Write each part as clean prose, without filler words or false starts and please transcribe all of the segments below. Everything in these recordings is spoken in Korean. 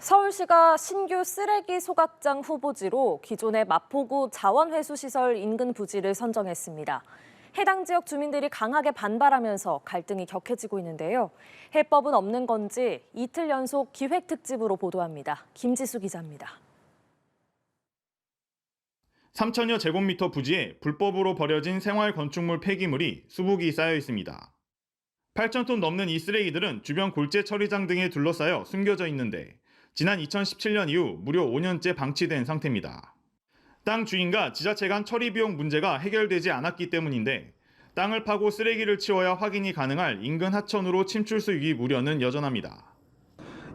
서울시가 신규 쓰레기 소각장 후보지로 기존의 마포구 자원회수시설 인근 부지를 선정했습니다. 해당 지역 주민들이 강하게 반발하면서 갈등이 격해지고 있는데요. 해법은 없는 건지 이틀 연속 기획특집으로 보도합니다. 김지수 기자입니다. 3,000여 제곱미터 부지에 불법으로 버려진 생활 건축물 폐기물이 수북이 쌓여 있습니다. 8,000톤 넘는 이 쓰레기들은 주변 골재 처리장 등에 둘러싸여 숨겨져 있는데 지난 2017년 이후 무려 5년째 방치된 상태입니다. 땅 주인과 지자체 간 처리 비용 문제가 해결되지 않았기 때문인데 땅을 파고 쓰레기를 치워야 확인이 가능할 인근 하천으로 침출 수익이 우려는 여전합니다.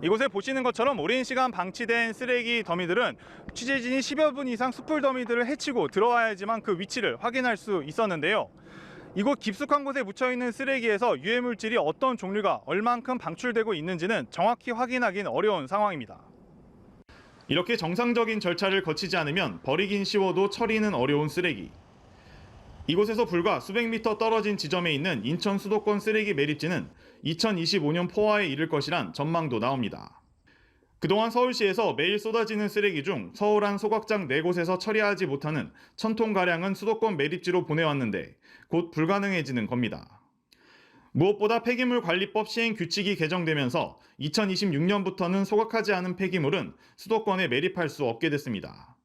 이곳에 보시는 것처럼 오랜 시간 방치된 쓰레기 더미들은 취재진이 10여 분 이상 숯불 더미들을 헤치고 들어와야지만 그 위치를 확인할 수 있었는데요. 이곳 깊숙한 곳에 묻혀있는 쓰레기에서 유해물질이 어떤 종류가 얼만큼 방출되고 있는지는 정확히 확인하기는 어려운 상황입니다. 이렇게 정상적인 절차를 거치지 않으면 버리긴 쉬워도 처리는 어려운 쓰레기. 이곳에서 불과 수백 미터 떨어진 지점에 있는 인천 수도권 쓰레기 매립지는 2025년 포화에 이를 것이란 전망도 나옵니다. 그동안 서울시에서 매일 쏟아지는 쓰레기 중 서울 안 소각장 4곳에서 처리하지 못하는 1,000톤가량은 수도권 매립지로 보내왔는데 곧 불가능해지는 겁니다. 무엇보다 폐기물관리법 시행 규칙이 개정되면서 2026년부터는 소각하지 않은 폐기물은 수도권에 매립할 수 없게 됐습니다.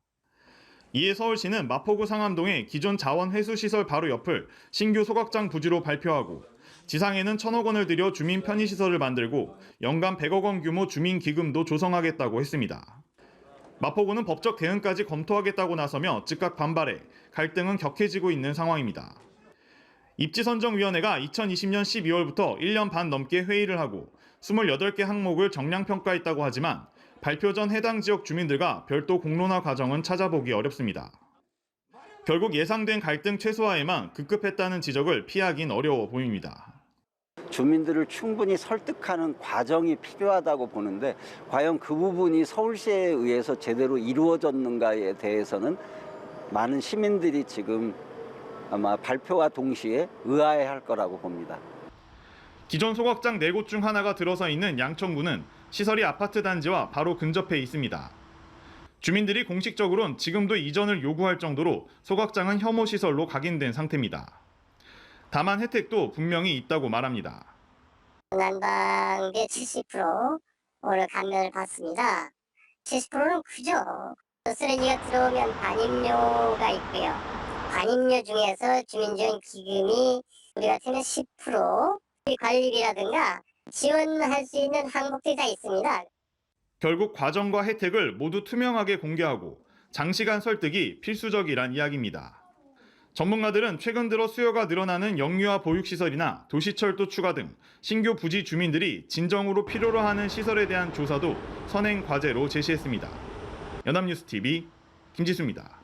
이에 서울시는 마포구 상암동의 기존 자원회수시설 바로 옆을 신규 소각장 부지로 발표하고 지상에는 1,000억 원을 들여 주민 편의시설을 만들고 연간 100억 원 규모 주민기금도 조성하겠다고 했습니다. 마포구는 법적 대응까지 검토하겠다고 나서며 즉각 반발해 갈등은 격해지고 있는 상황입니다. 입지선정위원회가 2020년 12월부터 1년 반 넘게 회의를 하고 28개 항목을 정량평가했다고 하지만 발표 전 해당 지역 주민들과 별도 공론화 과정은 찾아보기 어렵습니다. 결국 예상된 갈등 최소화에만 급급했다는 지적을 피하긴 어려워 보입니다. 주민들을 충분히 설득하는 과정이 필요하다고 보는데 과연 그 부분이 서울시에 의해서 제대로 이루어졌는가에 대해서는 많은 시민들이 지금 아마 발표와 동시에 의아해할 거라고 봅니다. 기존 소각장 4곳 중 하나가 들어서 있는 양천구는 시설이 아파트 단지와 바로 근접해 있습니다. 주민들이 공식적으로는 지금도 이전을 요구할 정도로 소각장은 혐오 시설로 각인된 상태입니다. 다만 혜택도 분명히 있다고 말합니다. 난방비 70%를 감면을 받습니다. 70%는 크죠. 쓰레기가 들어오면 반입료가 있고요. 반입료 중에서 주민지원 기금이 우리 같으면 10%, 관리비라든가 지원할 수 있는 항목들이 다 있습니다. 결국 과정과 혜택을 모두 투명하게 공개하고 장시간 설득이 필수적이란 이야기입니다. 전문가들은 최근 들어 수요가 늘어나는 영유아 보육시설이나 도시철도 추가 등 신규 부지 주민들이 진정으로 필요로 하는 시설에 대한 조사도 선행 과제로 제시했습니다. 연합뉴스TV 김지수입니다.